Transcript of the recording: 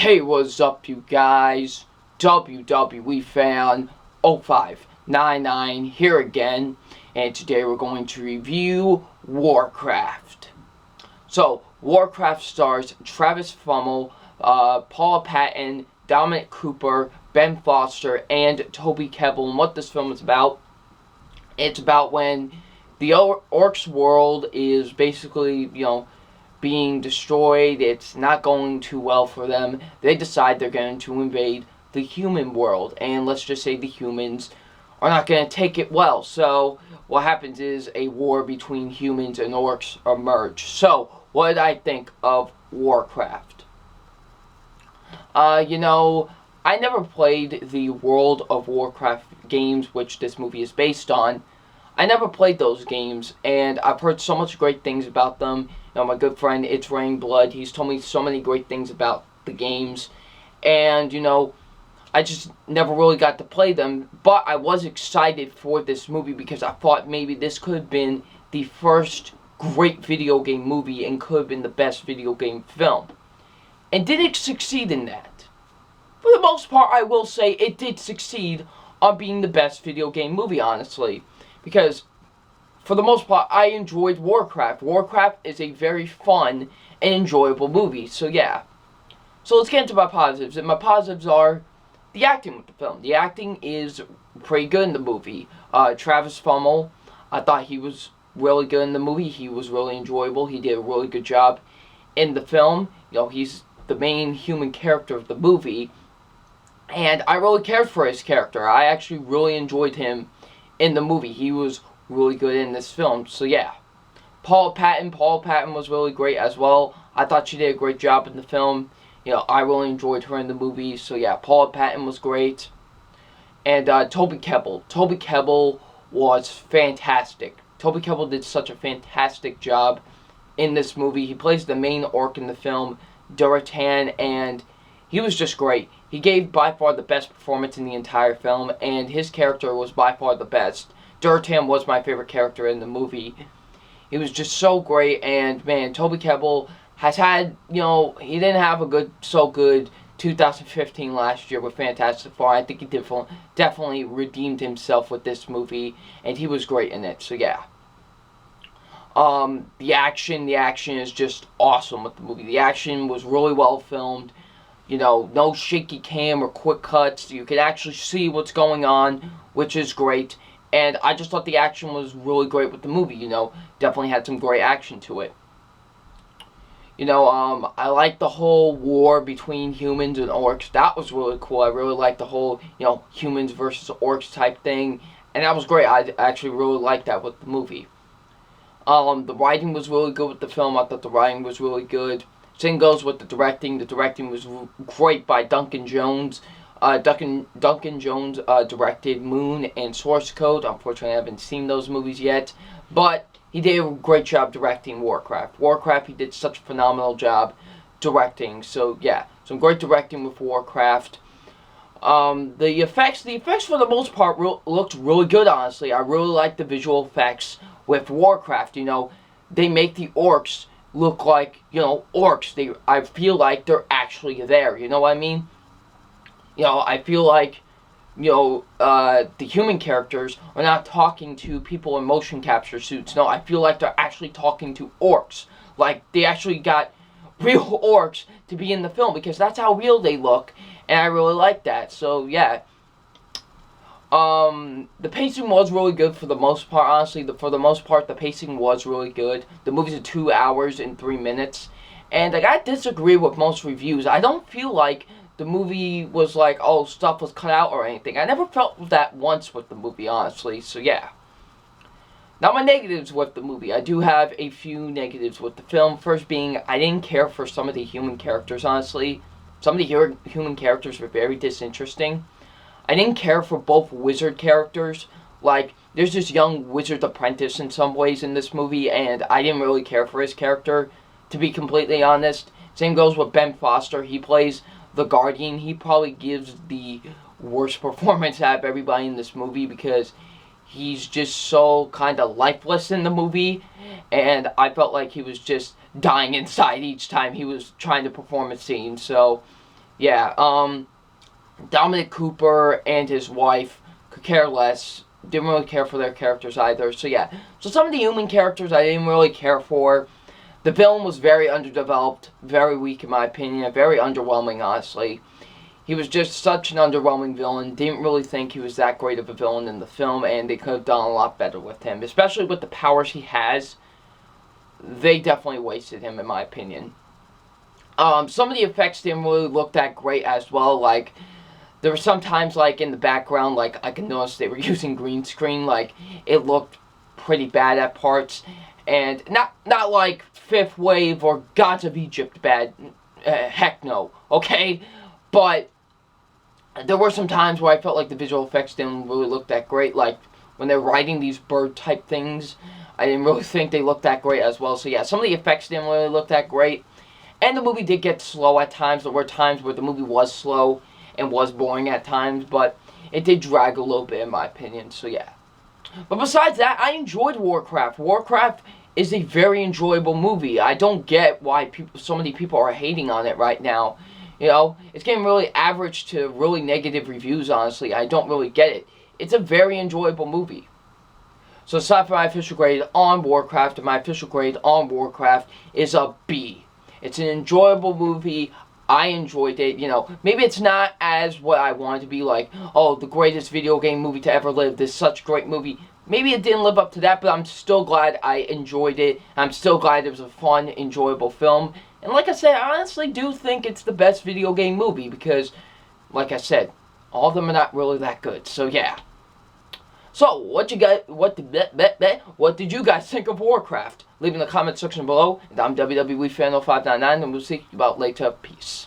Hey, what's up, you guys? WWE fan 0599 here again, and today we're going to review Warcraft. So, Warcraft stars Travis Fimmel, Paula Patton, Dominic Cooper, Ben Foster, and Toby Kebbell. And what this film is about, it's about when the Orcs world is basically, being destroyed. It's not going too well for them. They decide they're going to invade the human world, and let's just say the humans are not going to take it well. So what happens is a war between humans and orcs emerge. So what did I think of Warcraft? I never played the World of Warcraft games, which this movie is based on. I never played those games, and I've heard so much great things about them. My good friend It's Raining Blood, he's told me so many great things about the games, and I just never really got to play them. But I was excited for this movie because I thought maybe this could have been the first great video game movie and could have been the best video game film. And did it succeed in that? For the most part, I will say it did succeed on being the best video game movie, honestly. Because, for the most part, I enjoyed Warcraft. Warcraft is a very fun and enjoyable movie, so yeah. So let's get into my positives. And my positives are the acting with the film. The acting is pretty good in the movie. Travis Fimmel, I thought he was really good in the movie. He was really enjoyable. He did a really good job in the film. He's the main human character of the movie. And I really cared for his character. I actually really enjoyed him in the movie. He was really good in this film, so yeah. Paula Patton was really great as well. I thought she did a great job in the film. I really enjoyed her in the movie, so yeah, Paula Patton was great. And Toby Kebbell was fantastic. Toby Kebbell did such a fantastic job in this movie. He plays the main orc in the film, Duratan, and he was just great. He gave by far the best performance in the entire film, and his character was by far the best. Duratan was my favorite character in the movie. He was just so great, and man, Toby Kebbell has had, he didn't have a so good 2015 last year with Fantastic Four. I think he definitely redeemed himself with this movie, and he was great in it, so yeah. The action is just awesome with the movie. The action was really well filmed. No shaky cam or quick cuts. You can actually see what's going on, which is great. And I just thought the action was really great with the movie, Definitely had some great action to it. I liked the whole war between humans and orcs. That was really cool. I really liked the whole, humans versus orcs type thing. And that was great. I actually really liked that with the movie. The writing was really good with the film. I thought the writing was really good. Same goes with the directing. The directing was great by Duncan Jones. Duncan Jones directed Moon and Source Code. Unfortunately, I haven't seen those movies yet. But he did a great job directing Warcraft. Warcraft, he did such a phenomenal job directing. So, yeah, some great directing with Warcraft. The effects for the most part looked really good, honestly. I really like the visual effects with Warcraft. They make the orcs look like, orcs. I feel like they're actually there, you know what I mean? I feel like, the human characters are not talking to people in motion capture suits. No, I feel like they're actually talking to orcs. Like, they actually got real orcs to be in the film, because that's how real they look, and I really like that, so yeah. The pacing was really good for the most part, honestly. For the most part, the pacing was really good. The movie's 2 hours and 3 minutes. And I gotta disagree with most reviews. I don't feel like the movie was like, oh, stuff was cut out or anything. I never felt that once with the movie, honestly. So, yeah. Now, my negatives with the movie. I do have a few negatives with the film. First being, I didn't care for some of the human characters, honestly. Some of the human characters were very disinteresting. I didn't care for both wizard characters. Like, there's this young wizard apprentice in some ways in this movie, and I didn't really care for his character, to be completely honest. Same goes with Ben Foster. He plays the Guardian. He probably gives the worst performance out of everybody in this movie, because he's just so kind of lifeless in the movie, and I felt like he was just dying inside each time he was trying to perform a scene. So, yeah, Dominic Cooper and his wife could care less. Didn't really care for their characters either. So yeah. So some of the human characters I didn't really care for. The villain was very underdeveloped, very weak in my opinion, very underwhelming, honestly. He was just such an underwhelming villain. Didn't really think he was that great of a villain in the film, and they could have done a lot better with him. Especially with the powers he has. They definitely wasted him, in my opinion. Some of the effects didn't really look that great as well. Like, there were some times, like, in the background, like, I could notice they were using green screen. Like, it looked pretty bad at parts. And not like Fifth Wave or Gods of Egypt bad. Heck no. Okay? But there were some times where I felt like the visual effects didn't really look that great. Like, when they're riding these bird-type things, I didn't really think they looked that great as well. So, yeah, some of the effects didn't really look that great. And the movie did get slow at times. There were times where the movie was slow and was boring at times. But it did drag a little bit, in my opinion. So, yeah. But besides that, I enjoyed Warcraft. Warcraft is a very enjoyable movie. I don't get why so many people are hating on it right now. You know, it's getting really average to really negative reviews, honestly. I don't really get it. It's a very enjoyable movie. So aside from my official grade on Warcraft, my official grade on Warcraft is a B. It's an enjoyable movie. I enjoyed it. You know, maybe it's not as what I wanted to be, like, oh, the greatest video game movie to ever live. This is such a great movie. Maybe it didn't live up to that, but I'm still glad I enjoyed it. I'm still glad it was a fun, enjoyable film. And like I said, I honestly do think it's the best video game movie because, like I said, all of them are not really that good. So yeah. So what did you guys think of Warcraft? Leave in the comment section below. And I'm WWE Fan 0599, and we'll see you about later. Peace.